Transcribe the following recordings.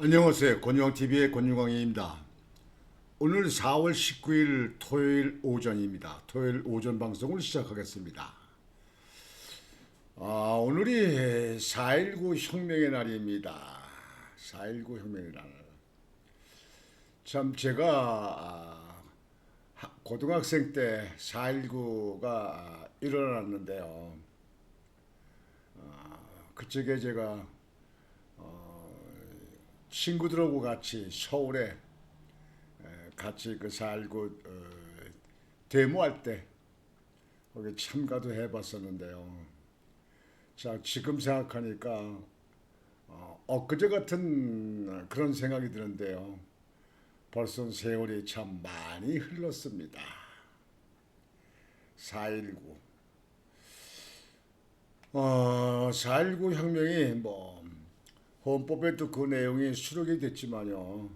안녕하세요. 권유광TV의 권유광입니다. 오늘 4월 19일 토요일 오전입니다. 토요일 오전 방송을 시작하겠습니다. 오늘이 4.19 혁명의 날입니다. 4.19 혁명의 날. 참 제가 고등학생 때 4.19가 일어났는데요. 그쪽에 제가 친구들하고 같이 서울에 같이 그 살고 데모할 때 거기 참가도 해봤었는데요. 자, 지금 생각하니까 엊그제 같은 그런 생각이 드는데요. 벌써 세월이 참 많이 흘렀습니다. 4.19 4.19 혁명이 헌법에도 그 내용이 수록이 됐지만요.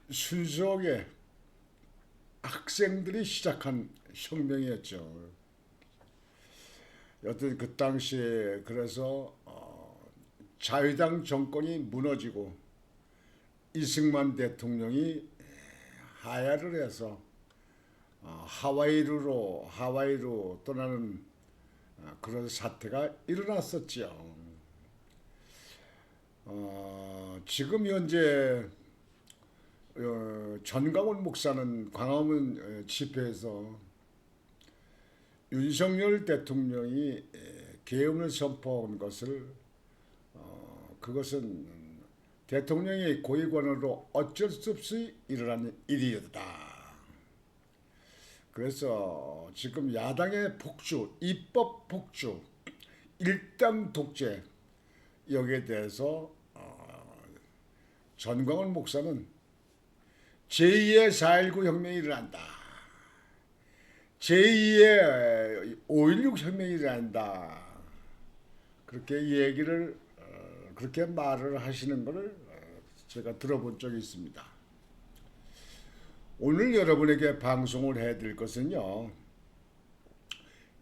순수하게 학생들이 시작한 혁명이었죠. 여튼 그 당시에 그래서 자유당 정권이 무너지고 이승만 대통령이 하야를 해서 하와이로 떠나는 그런 사태가 일어났었죠. 지금 현재 전광훈 목사는 광화문 집회에서 윤석열 대통령이 계엄을 선포한 것을 그것은 대통령의 고위관으로 어쩔 수 없이 일어난 일이었다. 그래서 지금 야당의 폭주, 입법 폭주, 일당 독재 여기에 대해서 전광훈 목사는 제2의 4.19 혁명이 일어난다. 제2의 5.16 혁명이 일어난다. 그렇게 얘기를 그렇게 말을 하시는 것을 제가 들어본 적이 있습니다. 오늘 여러분에게 방송을 해드릴 것은요.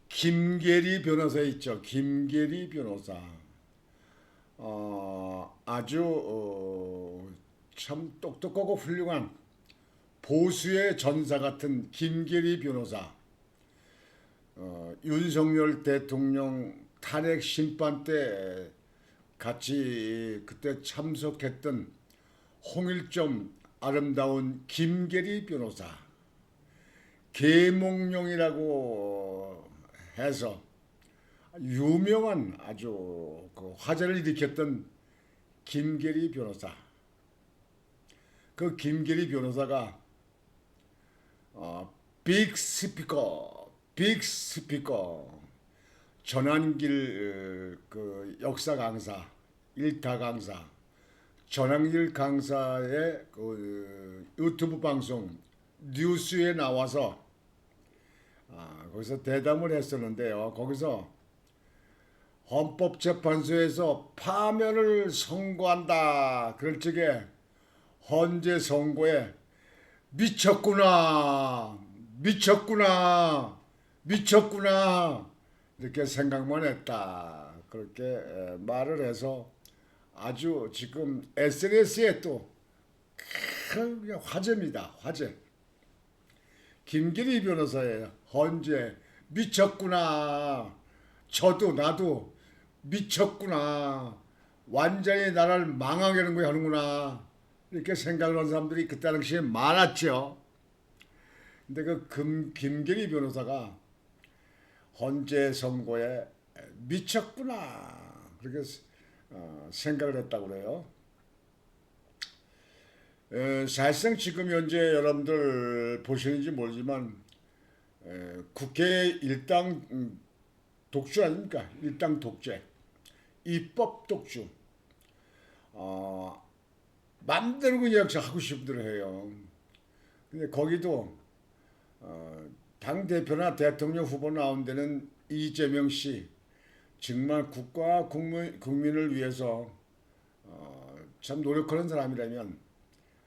김계리 변호사 있죠. 김계리 변호사. 아주 참 똑똑하고 훌륭한 보수의 전사 같은 김계리 변호사. 윤석열 대통령 탄핵 심판 때 같이 그때 참석했던 홍일점 아름다운 김계리 변호사. 계몽룡이라고 해서 유명한 아주 그 화제를 일으켰던 김계리 변호사. 그 김계리 변호사가 빅스피커 전환길 그 역사 강사, 일타 강사, 전환길 강사의 그 유튜브 방송 뉴스에 나와서 거기서 대담을 했었는데요. 거기서 헌법재판소에서 파면을 선고한다. 그럴 적에 헌재 선고에 미쳤구나, 미쳤구나, 미쳤구나 이렇게 생각만 했다. 그렇게 말을 해서 아주 지금 SNS에 또 큰 화제입니다. 화제. 김기리 변호사의 헌재 미쳤구나. 저도 나도 미쳤구나. 완전히 나라를 망하게 하는 거 하는구나. 이렇게 생각을 하는 사람들이 그때 당시에 많았죠. 근데 그 김계리 변호사가 헌재 선고에 미쳤구나. 그렇게 생각을 했다고 그래요. 사실상 지금 현재 여러분들 보시는지 모르지만 국회 일당 독주 아닙니까? 일당 독재. 입법 독주. 맘대로 그냥 하고 싶은 대로 해요. 근데 거기도 당 대표나 대통령 후보 나온 데는 이재명 씨 정말 국가와 국민을 위해서 참 노력하는 사람이라면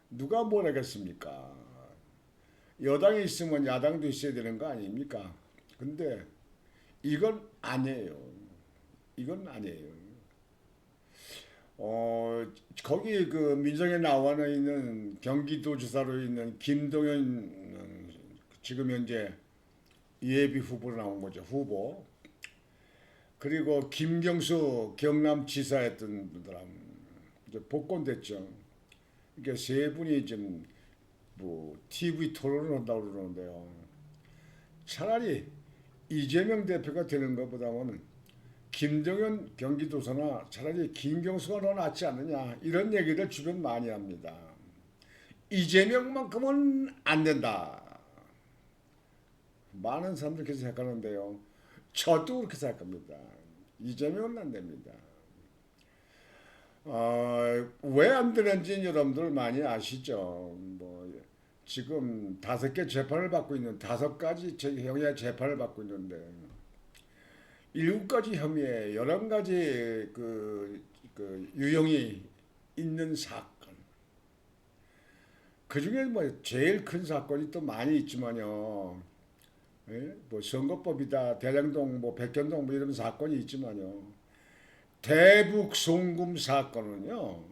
누가 뭘 하겠습니까? 여당이 있으면 야당도 있어야 되는 거 아닙니까? 근데 이건 아니에요. 이건 아니에요. 어, 거기 그 민정에 나와 있는 경기도지사로 있는 김동연 지금 현재 예비 후보로 나온 거죠. 후보. 그리고 김경수 경남지사였던 분들 이제 복권됐죠. 이게 세 분이 지금 뭐 TV 토론을 한다고 그러는데요. 차라리 이재명 대표가 되는 것보다는 김정은 경기도사나 차라리 김경수가 더 낫지 않느냐 이런 얘기를 주변 많이 합니다. 이재명만큼은 안 된다. 많은 사람들이 그렇게 생각하는데요. 저도 그렇게 생각합니다. 이재명은 안 됩니다. 왜 안 되는지 여러분들 많이 아시죠? 뭐 지금 5개 재판을 받고 있는 5가지 형의 재판을 받고 있는데 7가지 혐의에 11가지 그 유형이 있는 사건. 그 중에 뭐 제일 큰 사건이 또 많이 있지만요. 예? 뭐 선거법이다, 대장동, 뭐 백현동 뭐 이런 사건이 있지만요. 대북 송금 사건은요.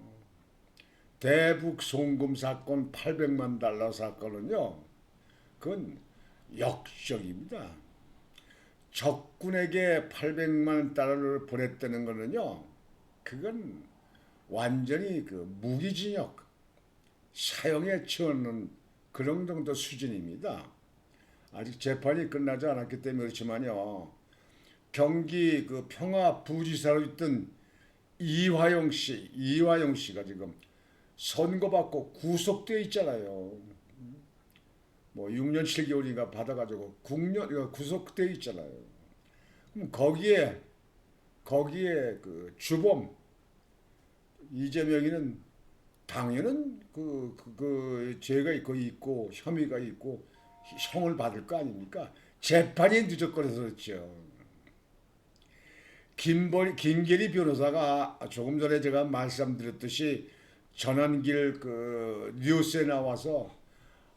대북 송금 사건 800만 달러 사건은요. 그건 역적입니다. 적군에게 800만 달러를 보냈다는 거는요. 그건 완전히 그 무기징역 사형에 처하는 그런 정도 수준입니다. 아직 재판이 끝나지 않았기 때문에 그렇지만요. 경기 그 평화부지사로 있던 이화영 씨가 지금 선고받고 구속돼 있잖아요. 뭐 6년 7개월인가 받아가지고 구속돼 있잖아요. 그럼 거기에 그 주범 이재명이는 당연은 그 죄가 있고 혐의가 있고 형을 받을 거 아닙니까? 재판이 늦어버려서 그렇죠. 김계리 변호사가 조금 전에 제가 말씀드렸듯이 전환길 그 뉴스에 나와서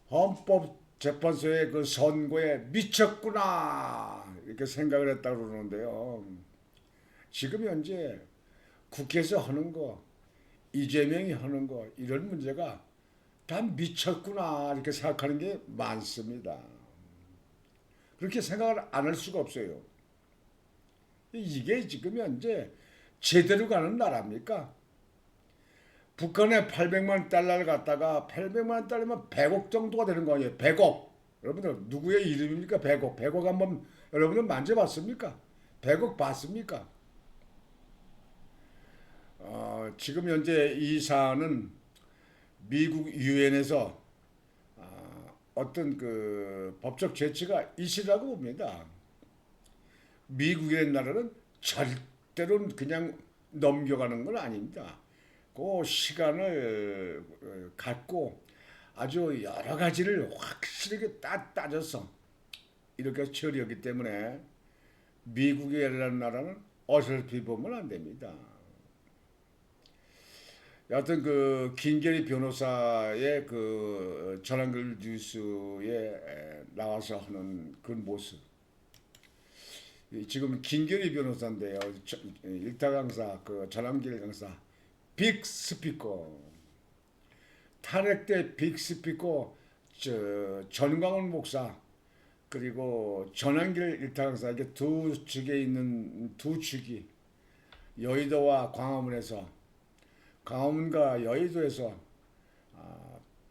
헌법재판소의 그 선고에 미쳤구나 이렇게 생각을 했다고 그러는데요. 지금 현재 국회에서 하는 거, 이재명이 하는 거 이런 문제가 다 미쳤구나 이렇게 생각하는 게 많습니다. 그렇게 생각을 안 할 수가 없어요. 이게 지금 현재 제대로 가는 나라입니까? 북한에 800만 달러를 갖다가 800만 달러면 100억 정도가 되는 거 아니에요? 100억. 여러분들 누구의 이름입니까? 100억. 100억 한번 여러분들 만져봤습니까? 100억 봤습니까? 지금 현재 이 사안은 미국 유엔에서 어떤 그 법적 제치가 있으라고 봅니다. 미국의 나라는 절대로 그냥 넘겨가는 건 아닙니다. 그 시간을 갖고 아주 여러 가지를 확실하게 따져서 이렇게 처리하기 때문에 미국이라는 나라는 어설피 보면 안 됩니다. 여하튼 그 김계리 변호사의 그 전환글 뉴스에 나와서 하는 그 모습. 지금 김계리 변호사인데요. 일타 강사, 그 전환길 강사, 빅 스피커, 탄핵 때 빅 스피커, 전광훈 목사, 그리고 전환길 일타 강사 이게 두 측에 있는 두 측이 여의도와 광화문과 여의도에서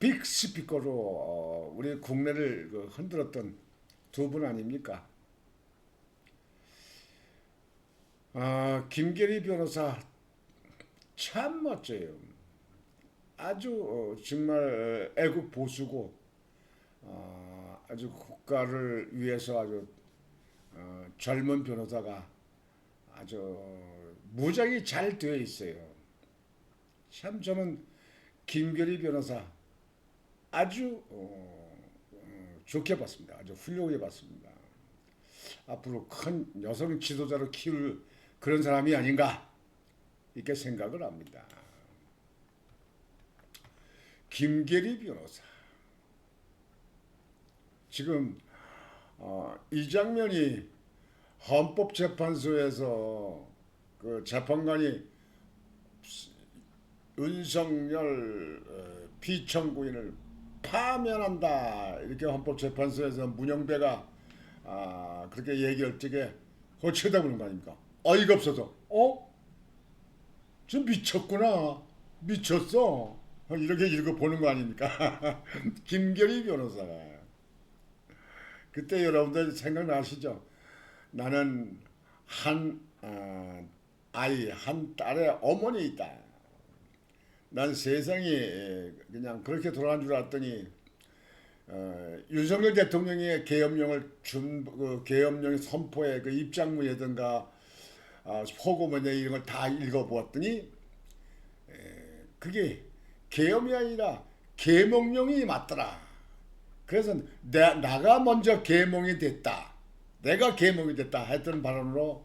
빅 스피커로 우리 국내를 흔들었던 두 분 아닙니까? 김계리 변호사 참 멋져요. 아주 정말 애국 보수고 아주 국가를 위해서 아주 젊은 변호사가 아주 무장이 잘 되어 있어요. 참 저는 김계리 변호사 아주 좋게 봤습니다. 아주 훌륭하게 봤습니다. 앞으로 큰 여성 지도자로 키울 그런 사람이 아닌가 이렇게 생각을 합니다. 김계리 변호사 지금 이 장면이 헌법재판소에서 그 재판관이 윤석열 피청구인을 파면한다 이렇게 헌법재판소에서 문영배가 그렇게 얘기할 적에 쳐다보는 거 아닙니까? 어이가 없어서 좀 미쳤구나 미쳤어 이렇게 읽어보는 거 아닙니까? 김결희 변호사가 그때 여러분들 생각나시죠? 나는 한 딸의 어머니이다. 난 세상이 그냥 그렇게 돌아간 줄 알았더니 윤석열 대통령의 계엄령을 그 계엄령 선포의 그 입장문이라든가 포고문에 이런 걸 다 읽어보았더니 그게 계엄이 아니라 계몽령이 맞더라. 그래서 나가 먼저 계몽이 됐다. 내가 계몽이 됐다 했던 발언으로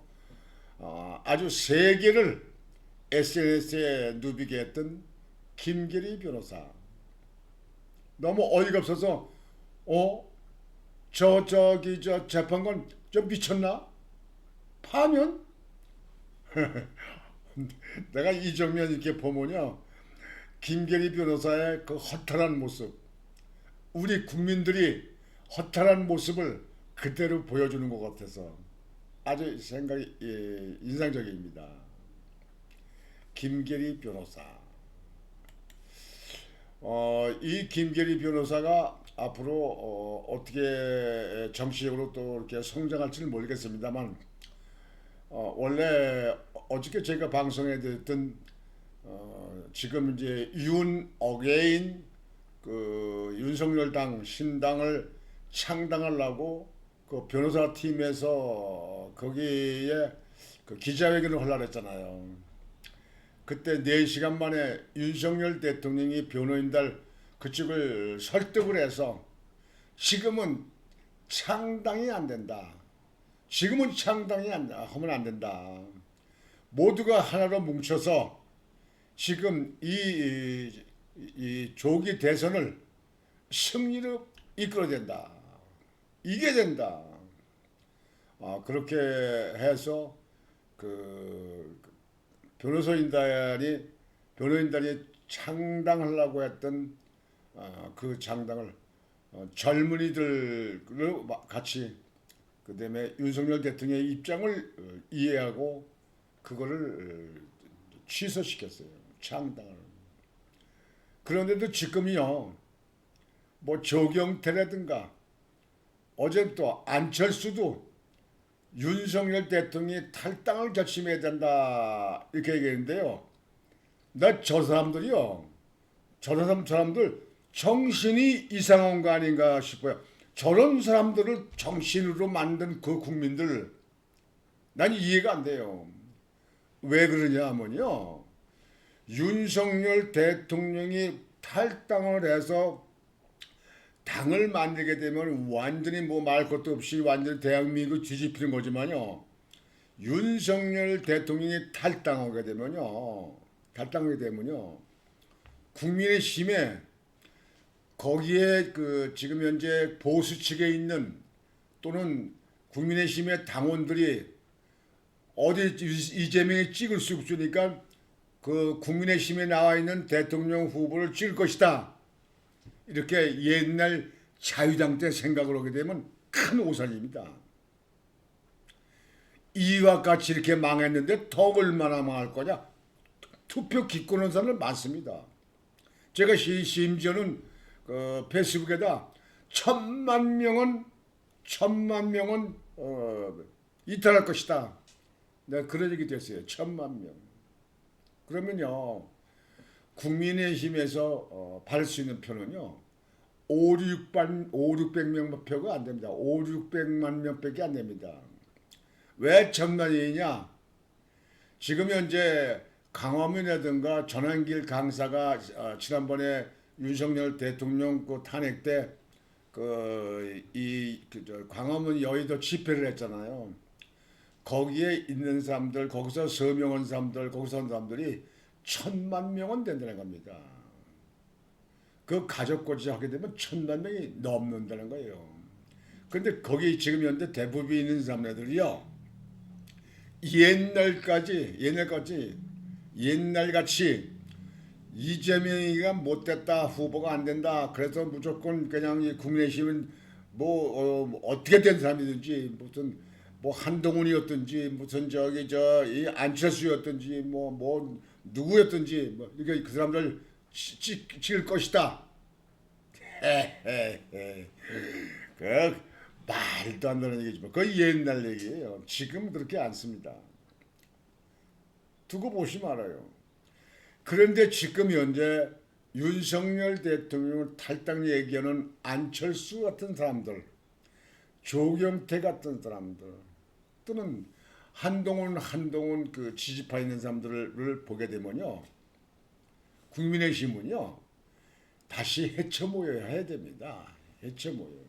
아주 세계를 SNS에 누비게 했던 김결희 변호사. 너무 어이가 없어서 저 재판관 좀 미쳤나? 파면? 내가 이 장면 이렇게 보면요. 김결희 변호사의 그 허탈한 모습, 우리 국민들이 허탈한 모습을 그대로 보여주는 것 같아서 아주 생각이 인상적입니다. 김결희 변호사. 이 김결희 변호사가 앞으로 어떻게 정치적으로 또 이렇게 성장할지는 모르겠습니다만 원래 어저께 제가 방송에 듣던 지금 이제 윤 어게인 그 윤석열 당 신당을 창당하려고 그 변호사 팀에서 거기에 그 기자회견을 하려고 했잖아요. 그때 4시간 만에 윤석열 대통령이 변호인들 그쪽을 설득을 해서 지금은 창당이 안 된다. 지금은 창당이 하면 안 된다. 모두가 하나로 뭉쳐서 지금 이 조기 대선을 승리로 이끌어야 된다. 이게 된다. 그렇게 해서 그 변호인단이 창당하려고 했던 그 창당을 젊은이들을 같이 그다음에 윤석열 대통령의 입장을 이해하고 그거를 취소시켰어요. 창당을. 그런데도 지금이요. 뭐 조경태라든가 어제 또 안철수도 윤석열 대통령이 탈당을 결심해야 된다 이렇게 얘기했는데요. 나 저 사람들이요. 저런 사람들 정신이 이상한 거 아닌가 싶어요. 저런 사람들을 정신으로 만든 그 국민들 난 이해가 안 돼요. 왜 그러냐 하면요. 윤석열 대통령이 탈당을 해서 당을 만들게 되면 완전히 뭐 말 것도 없이 완전히 대한민국 뒤집히는 거지만요. 윤석열 대통령이 탈당하게 되면요. 국민의힘에 거기에 그 지금 현재 보수 측에 있는 또는 국민의힘의 당원들이 어디 이재명이 찍을 수 없으니까 그 국민의힘에 나와 있는 대통령 후보를 찍을 것이다. 이렇게 옛날 자유당 때 생각을 하게 되면 큰 오산입니다. 이와 같이 이렇게 망했는데 더 얼마나 망할 거냐? 투표 기권한 사람들 많습니다. 제가 심지어는 그 페이스북에다 1,000만 명은 이탈할 것이다. 내가 그런 얘기 됐어요. 1,000만 명. 그러면요. 국민의힘에서 받을 수 있는 표는요. 5,600명 표가 안 됩니다. 5,600만 명밖에 안 됩니다. 왜 1,000만이냐? 지금 현재 강화문이라든가 전환길 강사가 지난번에 윤석열 대통령 그 탄핵 때 광화문 여의도 집회를 했잖아요. 거기에 있는 사람들, 거기서 서명한 사람들, 거기서 온 사람들이 1,000만 명은 된다는 겁니다. 그 가족까지 하게 되면 1,000만 명이 넘는다는 거예요. 근데 거기 지금 현재 대부분 있는 사람들이요. 옛날같이 이재명이가 못됐다, 후보가 안 된다. 그래서 무조건 그냥 이 국민의힘은 어떻게 된 사람이든지 무슨 뭐 한동훈이었든지 무슨 저기 저 이 안철수였든지 뭐 누구였든지 뭐 이렇게 그 사람들 찍을 것이다. 헤헤헤. 그 말도 안 되는 얘기지만 그 옛날 얘기예요. 지금 그렇게 안 씁니다. 두고 보시면 알아요. 그런데 지금 현재 윤석열 대통령을 탈당 얘기하는 안철수 같은 사람들, 조경태 같은 사람들, 또는 한동훈 그 지지파 있는 사람들을 보게 되면요, 국민의힘은요 다시 헤쳐 모여야 해야 됩니다. 헤쳐 모여.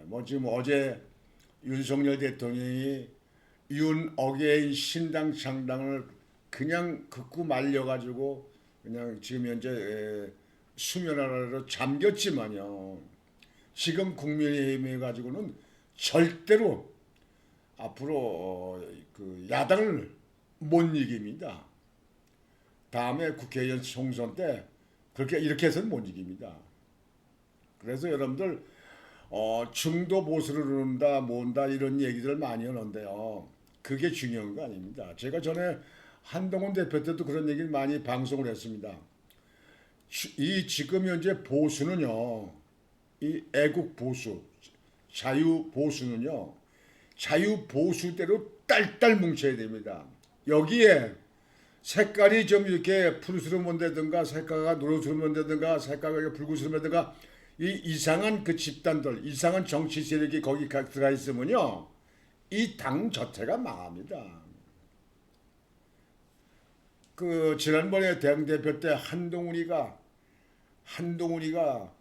뭐 지금 어제 윤석열 대통령이 윤 어게인 신당 창당을 그냥 극구 말려가지고 그냥 지금 현재 수면 아래로 잠겼지만요. 지금 국민의힘에 가지고는 절대로 앞으로 그 야당을 못 이깁니다. 다음에 국회의원 총선 때 그렇게 이렇게 해서는 못 이깁니다. 그래서 여러분들 중도 보수를 누른다, 모은다 이런 얘기들 많이 하는데요. 그게 중요한 거 아닙니다. 제가 전에 한동훈 대표 때도 그런 얘기를 많이 방송을 했습니다. 이 지금 현재 보수는요, 이 애국 보수, 자유 보수는요, 자유 보수대로 딸딸 뭉쳐야 됩니다. 여기에 색깔이 좀 이렇게 푸르스름한다든가 색깔이 노르스름한다든가 색깔이 붉은스름한다든가 이 이상한 그 집단들, 이상한 정치 세력이 거기 들어가 있으면요, 이 당 자체가 망합니다. 그 지난번에 당대표 때 한동훈이가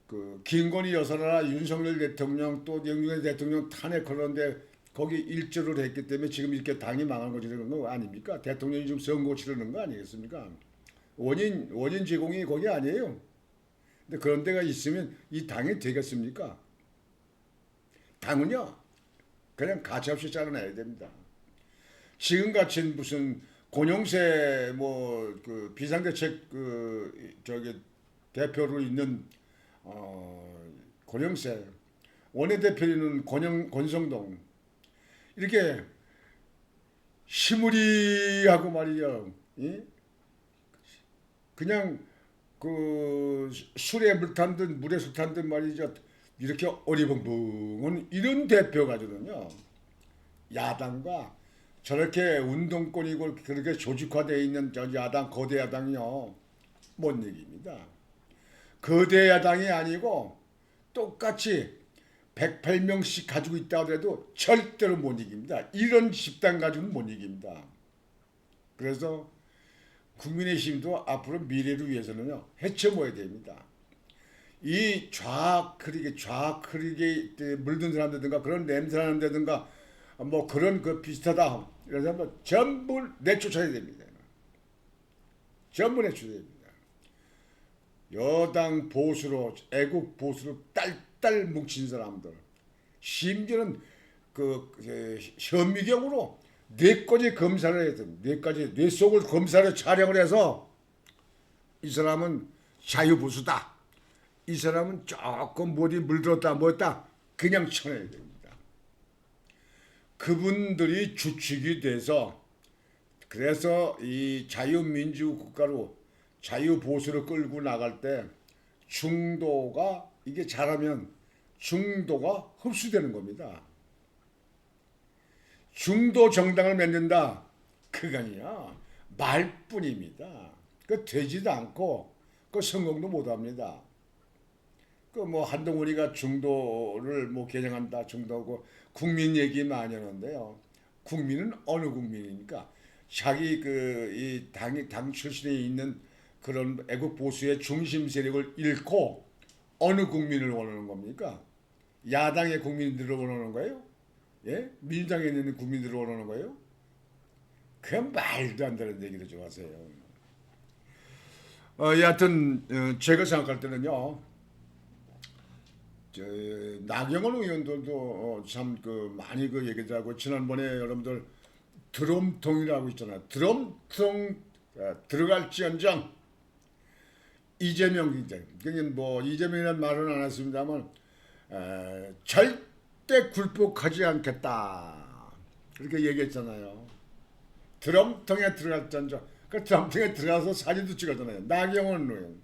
그 김건희 여사나 윤석열 대통령 또 영국의 대통령 탄핵하는데 거기 일조를 했기 때문에 지금 이렇게 당이 망한 거지 그런 거 아닙니까? 대통령이 지금 선거 치르는 거 아니겠습니까? 원인 제공이 거기 아니에요. 근데 그런 데가 있으면 이 당이 되겠습니까? 당은요 그냥 가차없이 잘라내야 됩니다. 지금같이 무슨 권영세 뭐 그 비상대책 그 저기 대표로 있는 권영세 원내대표는 권성동 이렇게 시무리하고 말이야. 예? 그냥 그 술에 물 탄 듯 물에 술 탄 듯 말이죠. 이렇게 어리벙벙한 이런 대표 가지고는요. 야당과 저렇게 운동권이고 그렇게 조직화되어 있는 저 야당 거대 야당이요. 못 이깁니다. 거대 야당이 아니고 똑같이 108명씩 가지고 있다 하더라도 절대로 못 이깁니다. 이런 집단 가지고는 못 이깁니다. 그래서 국민의힘도 앞으로 미래를 위해서는요 헤쳐모아야 됩니다. 이 좌악 흐리게 물든 사람들든가 그런 냄새나는데든가 뭐 그런 그 비슷하다 이런 사람들 전부 내쫓아야 됩니다. 전부 내쫓아야 됩니다. 여당 보수로 애국 보수로 딸딸 뭉친 사람들 심지어는 그 현미경으로 뇌까지 검사를 해야 됩니다. 뇌 속을 검사를 촬영을 해서 이 사람은 자유보수다. 이 사람은 조금 어디 물들었다 뭐였다 그냥 쳐내야 됩니다. 그분들이 주축이 돼서 그래서 이 자유민주 국가로 자유보수를 끌고 나갈 때 중도가 이게 잘하면 중도가 흡수되는 겁니다. 중도 정당을 만든다. 그거니야 말뿐입니다. 그 되지도 않고 그 성공도 못합니다. 그 뭐 한동훈이가 중도를 뭐 개정한다 중도고 국민 얘기 많이 하는데요. 국민은 어느 국민입니까? 자기 그 이 당 출신에 있는 그런 애국 보수의 중심 세력을 잃고 어느 국민을 원하는 겁니까? 야당의 국민들을 원하는 거예요? 예? 민주당에 있는 국민들을 원하는 거예요? 그건 말도 안 되는 얘기를 좀 하세요. 여하튼 제가 생각할 때는요. 나경원 의원들도 참 그 많이 그 얘기들 하고 지난번에 여러분들 드럼통이라고 있잖아요. 드럼통 들어갈지언정 이재명 굉장히 그냥 뭐 이재명이라는 말은 안 했습니다만 절대 굴복하지 않겠다 그렇게 얘기했잖아요. 드럼통에 들어갔잖죠. 그 드럼통에 들어가서 사진도 찍었잖아요. 나경원 의원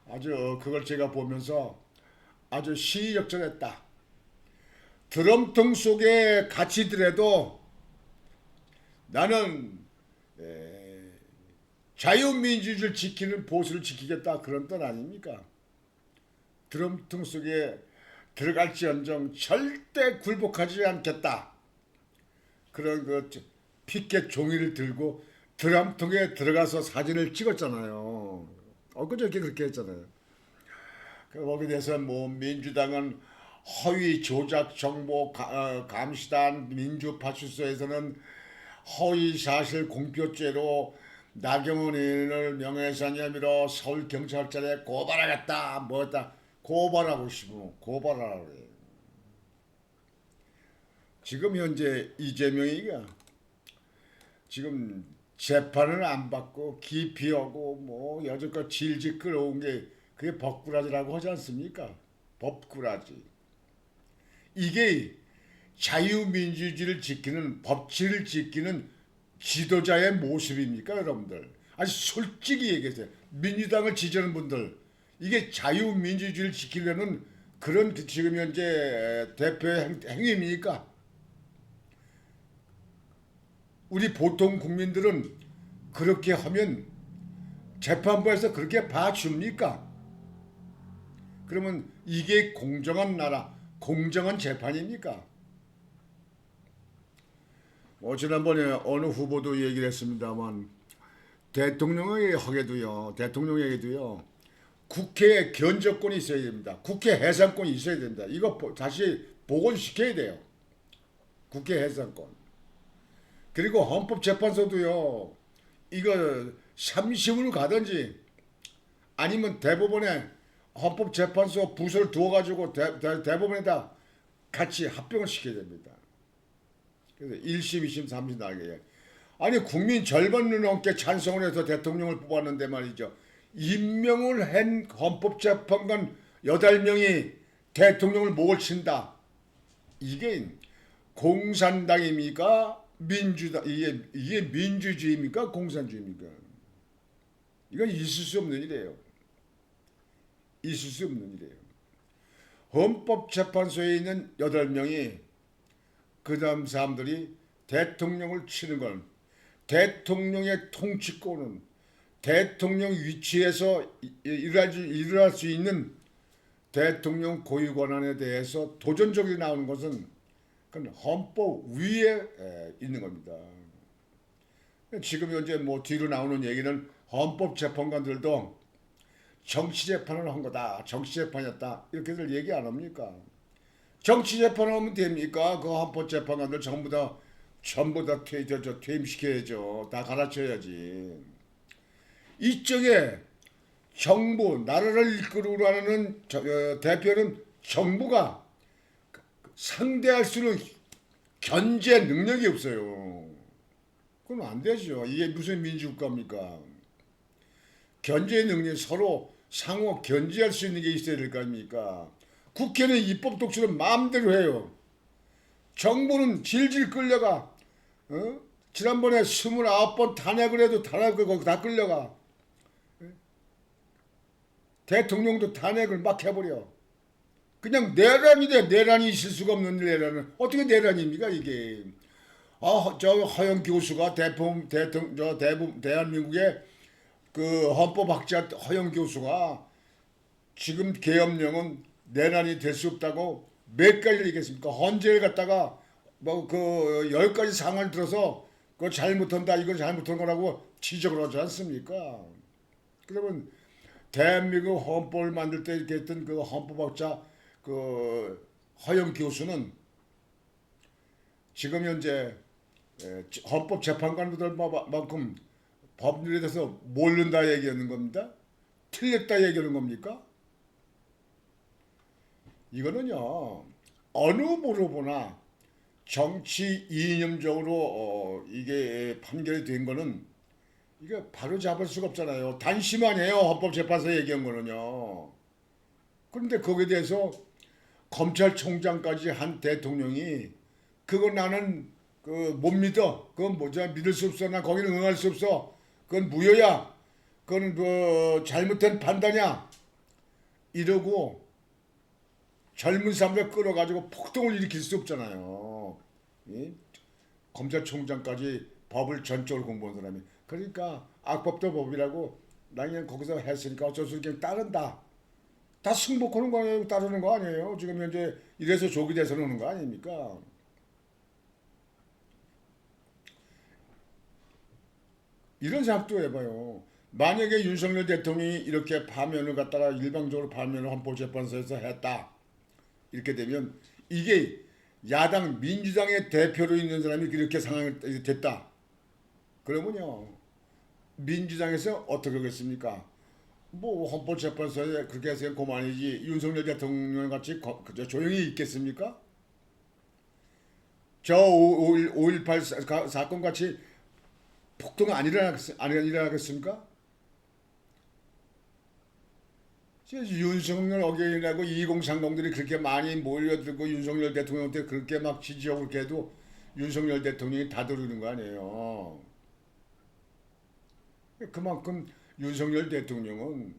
아주 그걸 제가 보면서 아주 시의적절했다. 드럼통 속에 갇히더라도 나는 자유민주주의를 지키는 보수를 지키겠다 그런 뜻 아닙니까? 드럼통 속에 들어갈지언정 절대 굴복하지 않겠다. 그런 그 피켓 종이를 들고 드럼통에 들어가서 사진을 찍었잖아요. 엊그저께 그렇게 했잖아요. 거기에 대해서 뭐 민주당은 허위 조작 정보 감시단 민주파출소에서는 허위 사실 공표죄로 나경원 의원을 명예훼손 혐의로 서울경찰청에 고발하겠다 뭐다 고발하고 싶으면 고발하라고 그래요. 지금 현재 이재명이가 지금 재판을 안 받고 기피하고 뭐 여지껏 질질 끌어온 게 그게 법꾸라지라고 하지 않습니까? 법꾸라지. 이게 자유민주주의를 지키는 법치를 지키는 지도자의 모습입니까 여러분들? 아니 솔직히 얘기하세요. 민주당을 지지하는 분들 이게 자유민주주의를 지키려는 그런 지금 현재 대표의 행위입니까? 우리 보통 국민들은 그렇게 하면 재판부에서 그렇게 봐줍니까? 그러면 이게 공정한 나라, 공정한 재판입니까? 지난번에 어느 후보도 얘기를 했습니다만 대통령에게도요 국회에 견적권이 있어야 됩니다. 국회 해산권이 있어야 된다. 이거 다시 복원시켜야 돼요. 국회 해산권. 그리고 헌법재판소도요 이거 3심으로 가든지 아니면 대법원에 헌법재판소 부서를 두어가지고 대법원에다 같이 합병을 시켜야 됩니다. 그래서 1심, 2심, 3심 나게. 아니 국민 절반을 넘게 찬성을 해서 대통령을 뽑았는데 말이죠. 임명을 한 헌법재판관 8명이 대통령을 목을 친다. 이게 공산당입니까? 민주당 이게 민주주의입니까? 공산주의입니까? 이건 있을 수 없는 일이에요. 있을 수 없는 일이에요. 헌법재판소에 있는 8명이 그 다음 사람들이 대통령을 치는 건 대통령의 통치권은 대통령 위치에서 일어날 수 있는 대통령 고유 권한에 대해서 도전적으로 나오는 것은 그건 헌법 위에 있는 겁니다. 지금 현재 뭐 뒤로 나오는 얘기는 헌법재판관들도 정치재판을 한 거다. 정치재판이었다. 이렇게들 얘기 안 합니까? 정치재판을 하면 됩니까? 그 헌법재판관들 전부 다 퇴임시켜야죠. 다 가르쳐야지. 이쪽에 정부, 나라를 이끌고 하는 대표는 정부가 상대할 수는 견제 능력이 없어요. 그럼 안 되죠. 이게 무슨 민주국가입니까? 견제 능력이 서로 상호 견제할 수 있는 게 있어야 될 거 아닙니까? 국회는 입법 독주를 마음대로 해요. 정부는 질질 끌려가. 지난번에 29번 탄핵을 해도 탄핵을 거기 다 끌려가. 대통령도 탄핵을 막 해버려. 그냥 내란이 돼. 내란이 있을 수가 없는 내란은. 어떻게 내란입니까 이게. 저 허영 교수가 대한민국의 그 헌법학자 허영 교수가 지금 계엄령은 내란이 될 수 없다고 몇 가지를 얘기했습니까? 헌재를 갖다가 뭐 그 10가지 상황을 들어서 그거 잘못한다 이걸 잘못한 거라고 지적을 하지 않습니까? 그러면 대한민국 헌법을 만들 때 이렇게 했던 그 헌법학자 그 허영 교수는 지금 현재 헌법재판관들만큼 법률에 대해서 모른다 얘기하는 겁니다. 틀렸다 얘기하는 겁니까? 이거는요 어느 물어보나 정치 이념적으로 이게 판결이 된 거는 이게 바로 잡을 수가 없잖아요. 단심하네요. 헌법재판소 얘기한 거는요. 그런데 거기에 대해서 검찰총장까지 한 대통령이 그거 나는 그 못 믿어. 그건 뭐지? 믿을 수 없어. 나 거기는 응할 수 없어. 그건 무효야. 그건 그 잘못된 판단이야. 이러고 젊은 사람들 끌어가지고 폭동을 일으킬 수 없잖아요. 이? 검찰총장까지 법을 전적으로 공부한 사람이. 그러니까 악법도 법이라고 나 그냥 거기서 했으니까 어쩔 수 없이 그냥 따른다. 다 승복하는 거 아니에요? 따르는 거 아니에요? 지금 현재 이래서 조기 대선 오는 거 아닙니까? 이런 생각도 해봐요. 만약에 윤석열 대통령이 이렇게 파면을 갖다가 일방적으로 파면을 헌법재판소에서 했다. 이렇게 되면 이게 야당 민주당의 대표로 있는 사람이 그렇게 상황이 됐다. 그러면요. 민주당에서 어떻게 하겠습니까? 뭐 헌법재판소에 그렇게 해서 그만이지 윤석열 대통령 같이 그저 조용히 있겠습니까? 저 5.18 사건 같이 폭동 안 일어나겠습니까? 윤석열 어게인이라고 2030들이 그렇게 많이 몰려들고 윤석열 대통령한테 그렇게 막 지지하고 이렇게 해도 윤석열 대통령이 다스리는 거 아니에요. 그만큼 윤석열 대통령은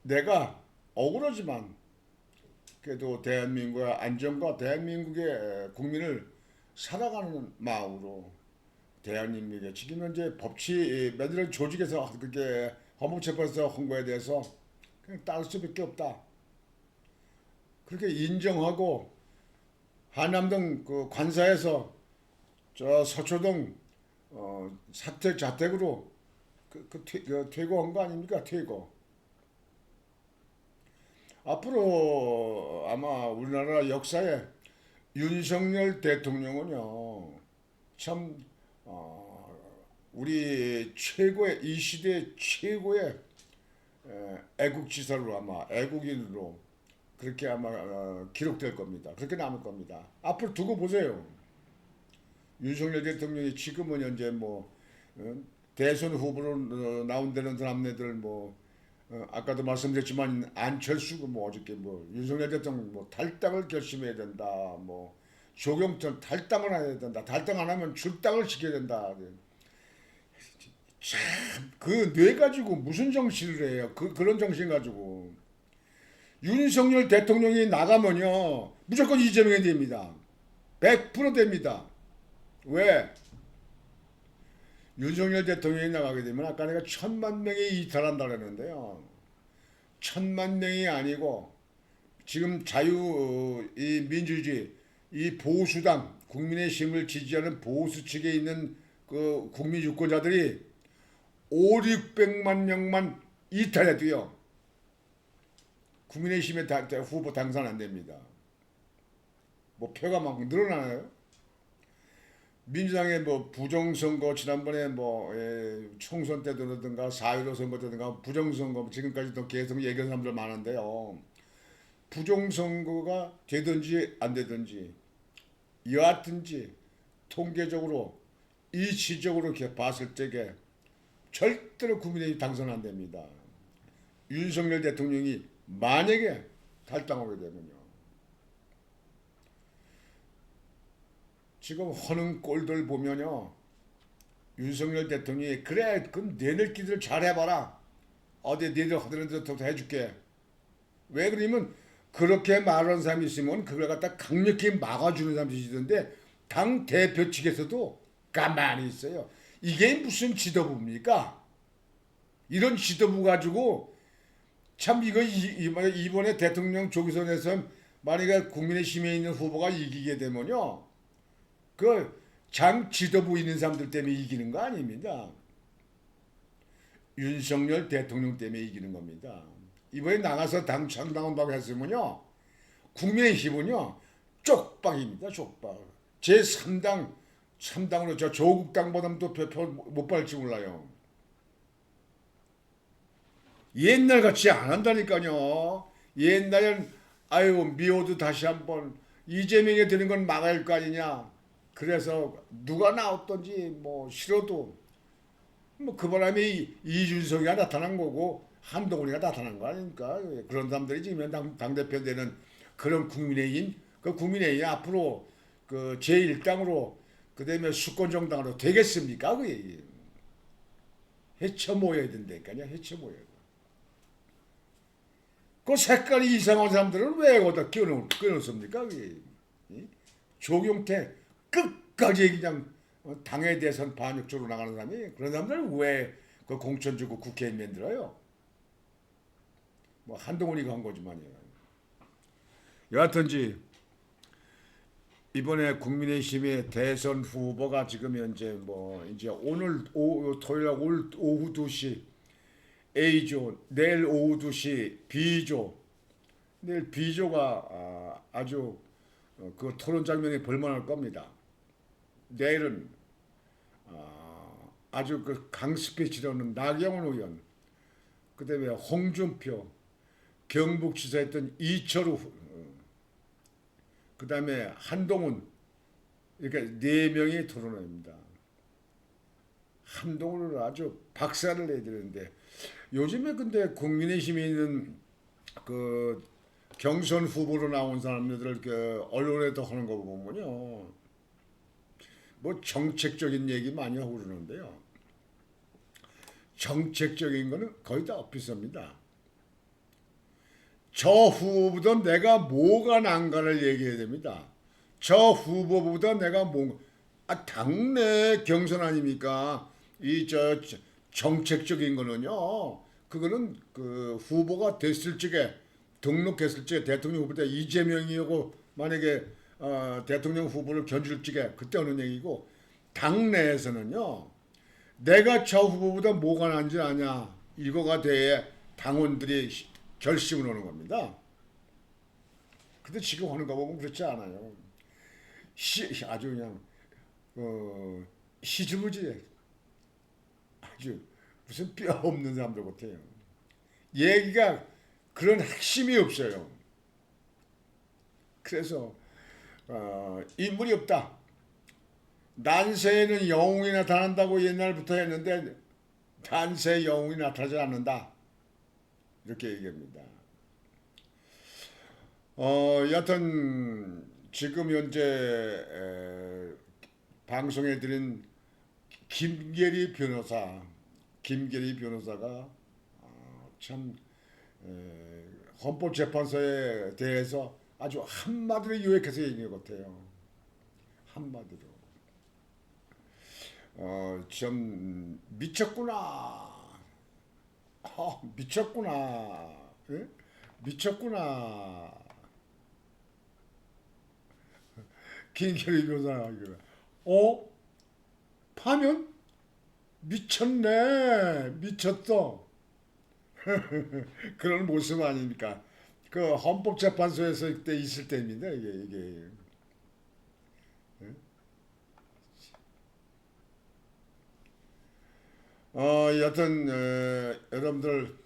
내가 억울하지만 그래도 대한민국의 안전과 대한민국의 국민을 살아가는 마음으로 대한민국의 지금 현재 법치 매들 조직에서 그렇게 헌법재판소 헌거에 대해서 그냥 따를 수밖에 없다. 그렇게 인정하고 한남동 그 관사에서 저 서초동 사택 자택으로 퇴거한 거 아닙니까? 퇴거. 앞으로 아마 우리나라 역사에 윤석열 대통령은요 참 우리 최고의 이 시대 최고의 애국지사로 아마 애국인으로 그렇게 아마 기록될 겁니다. 그렇게 남을 겁니다. 앞으로 두고 보세요. 윤석열 대통령이 지금은 현재 뭐 대선 후보로 나온다는 사람네들 뭐 아까도 말씀드렸지만 안철수고 뭐 어저께 뭐 윤석열 대통령 뭐 탈당을 결심해야 된다. 뭐 조경천 탈당을 해야 된다. 탈당 안 하면 출당을 시켜야 된다. 참 그 뇌 가지고 무슨 정신을 해요? 그런 정신 가지고 윤석열 대통령이 나가면요 무조건 이재명이 됩니다. 100% 됩니다. 왜? 윤석열 대통령이 나가게 되면 아까 내가 1,000만 명이 이탈한다 그랬는데요. 1,000만 명이 아니고 지금 이 민주주의 이 보수당 국민의힘을 지지하는 보수 측에 있는 그 국민 유권자들이 5, 600만 명만 이탈해도요. 국민의힘의 후보 당선 안 됩니다. 뭐 표가 막 늘어나나요? 민주당의 뭐 부정선거 지난번에 뭐 총선 때도든가 4.15 선거 때든가 부정선거 지금까지도 계속 얘기하는 사람들 많은데요. 부정선거가 되든지 안 되든지 여하튼지 통계적으로 이치적으로 이렇게 봤을 적에 절대로 국민의힘이 당선 안 됩니다. 윤석열 대통령이 만약에 탈당하게 되면요. 지금 하는 꼴들 보면요. 윤석열 대통령이 그래 그럼 내들끼리를 잘 해봐라. 어디 니들 하던 데도 해줄게. 왜 그러냐면 그렇게 말하는 사람이 있으면 그걸 갖다 강력히 막아주는 사람이 있던데 당 대표 측에서도 가만히 있어요. 이게 무슨 지도부입니까? 이런 지도부 가지고 참 이거 이번에 대통령 조기선에서 만약에 국민의힘에 있는 후보가 이기게 되면요. 그 장 지도부 있는 사람들 때문에 이기는 거 아닙니다. 윤석열 대통령 때문에 이기는 겁니다. 이번에 나가서 당 창당한다고 했으면요. 국민의힘은요. 쪽박입니다. 쪽박. 제3당 3당으로 저 조국당보다도 표 못 받을지 몰라요. 옛날 같이 안 한다니까요. 옛날엔 아유 미워도 다시 한번 이재명이 되는 건 막아야 할 거 아니냐. 그래서 누가 나왔던지 뭐 싫어도 뭐 그 바람에 이준석이가 나타난 거고 한동훈이가 나타난 거 아닙니까? 그런 사람들이 지금 당대표 되는 그런 국민의힘, 그 국민의힘이 앞으로 그 제1당으로 그다음에 수권정당으로 되겠습니까? 그게 해쳐 모여야 된다니까요. 해쳐 모여야 돼. 그 색깔이 이상한 사람들은 왜 거기다 끼워넣습니까? 그게. 조경태 끝까지 그냥 당에 대해서는 반역적으로 나가는 사람이 그런 사람들은 왜 그 공천 주고 국회의원 만들어요? 뭐 한동훈이가 한 거지만요. 여하튼지 이번에 국민의힘의 대선 후보가 지금 현재 뭐 이제 오늘 토요일 오후 2시 A조, 내일 오후 2시 B조, 내일 B조가 아주 그 토론 장면이 볼만할 겁니다. 내일은 아주 그 강스피치로는 나경원 의원, 그다음에 홍준표, 경북지사였던 이철우, 그다음에 한동훈, 이렇게 네 명이 토론합니다. 한동훈을 아주 박살을 내야 되는데 요즘에 근데 국민의힘에 있는 그 경선 후보로 나온 사람들 그 언론에도 하는 거 보면요, 뭐 정책적인 얘기 많이 하고 그러는데요. 정책적인 거는 거의 다 엇비쌉니다. 저 후보보다 내가 뭐가 난가를 얘기해야 됩니다. 저 후보보다 내가 당내 경선 아닙니까? 정책적인 거는요. 그거는 그 후보가 됐을 적에 등록했을 적에 대통령 후보 때 이재명이고 만약에 대통령 후보를 견줄 적에 그때 하는 얘기고, 당내에서는요. 내가 저 후보보다 뭐가 난지 아냐, 이거가 돼야 당원들이 결심을 하는 겁니다. 근데 지금 하는 거 보면 그렇지 않아요. 아주 그냥 시주무지, 아주 무슨 뼈 없는 사람들 같아요. 얘기가 그런 핵심이 없어요. 그래서 인물이 없다. 난세에는 영웅이 나타난다고 옛날부터 했는데 난세에 영웅이 나타나지 않는다. 이렇게 얘기합니다. 여하튼 지금 현재 방송에 드린 김계리 변호사가 참 헌법재판소에 대해서 아주 한마디로 요약해서 얘기한 것 같아요. 한마디로. 참 미쳤구나. 미쳤구나. 예? 미쳤구나. 김계리 변호사가 파면 미쳤네. 미쳤어. 그런 모습 아닙니까? 그 헌법재판소에서 그때 있을 때입니다. 이게. 여튼 여러분들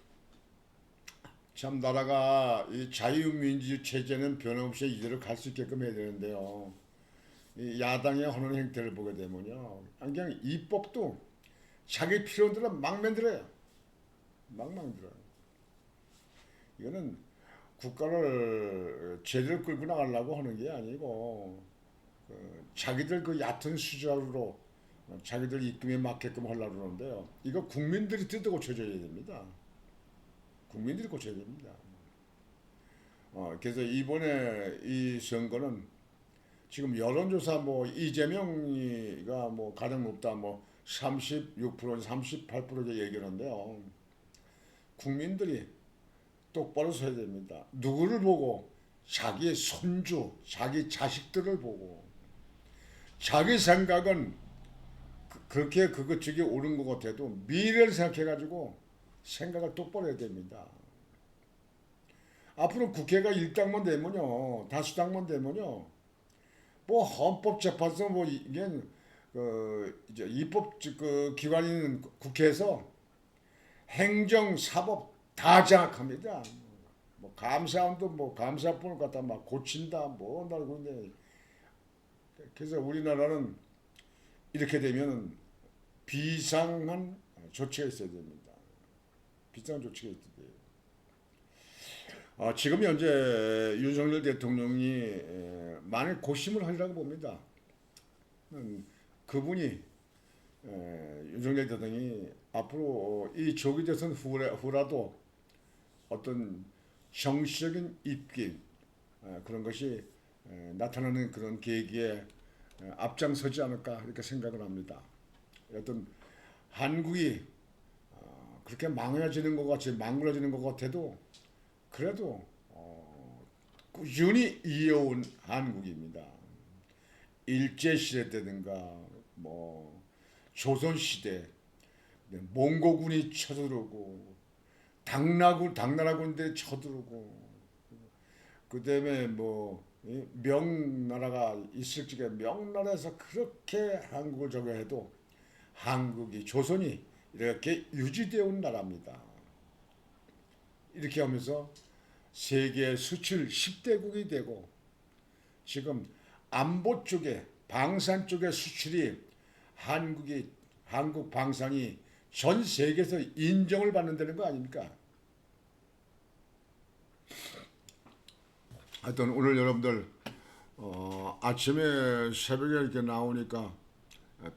참 나라가 이 자유민주 체제는 변함없이 이대로 갈 수 있게끔 해야 되는데요. 이 야당이 하는 행태를 보게 되면요, 그냥 입법도 자기 필요한 대로 막 만들어요. 막 만들어요. 이거는 국가를 제대로 끌고 나가려고 하는 게 아니고 자기들 그 얕은 수저로 자기들 입김에 맞게끔 하려고 그러는데요. 이거 국민들이 뜯어 고쳐줘야 됩니다. 국민들이 고쳐야 됩니다. 그래서 이번에 이 선거는 지금 여론조사 뭐 이재명이가 뭐 가장 높다 뭐 36%, 38% 얘기하는데요. 국민들이 똑바로 서야 됩니다. 누구를 보고? 자기의 손주, 자기 자식들을 보고. 자기 생각은 그렇게 그것저기 옳은 것 같아도 미래를 생각해가지고 생각을 똑바로 해야 됩니다. 앞으로 국회가 일당만 되면요, 다수당만 되면요, 뭐 헌법재판소 뭐 이게 이제 입법 그 기관인 국회에서 행정, 사법 다 장악합니다. 뭐 감사원도 뭐 감사본을 갖다 막 고친다 뭐 한다고 그러는데, 그래서 우리나라는 이렇게 되면 비상한 조치가 있어야 됩니다. 비슷한 조치가 있어야 돼요. 지금 현재 윤석열 대통령이 많이 고심을 하리라고 봅니다. 그분이 윤석열 대통령이 앞으로 이 조기 대선 후라도 어떤 정치적인 입김 그런 것이 나타나는 그런 계기에 앞장서지 않을까 이렇게 생각을 합니다. 어떤 한국이 그렇게 망가지는 것 같이 망가지는 것 같아도 그래도 꾸준히 이어온 한국입니다. 일제 시대 때든가 뭐 조선 시대 몽고군이 쳐들어오고 당나라군들이 쳐들어오고 그다음에 뭐 명나라가 있을 적에 명나라에서 그렇게 한국을 저거 해도 한국이 조선이 이렇게 유지되어 온 나라입니다. 이렇게 하면서 세계 수출 10대국이 되고 지금 안보 쪽에 방산 쪽의 수출이 한국 방산이 전 세계에서 인정을 받는다는 거 아닙니까? 하여튼 오늘 여러분들 아침에 새벽에 이렇게 나오니까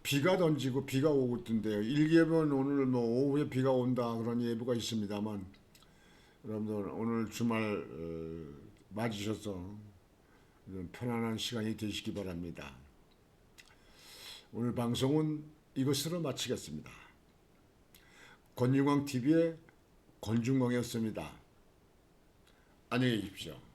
비가 던지고 비가 오고 있던데요. 일개면 오늘 뭐 오후에 비가 온다 그런 예보가 있습니다만 여러분들 오늘 주말 맞으셔서 편안한 시간이 되시기 바랍니다. 오늘 방송은 이것으로 마치겠습니다. 권중광TV의 권중광이었습니다. 안녕히 계십시오.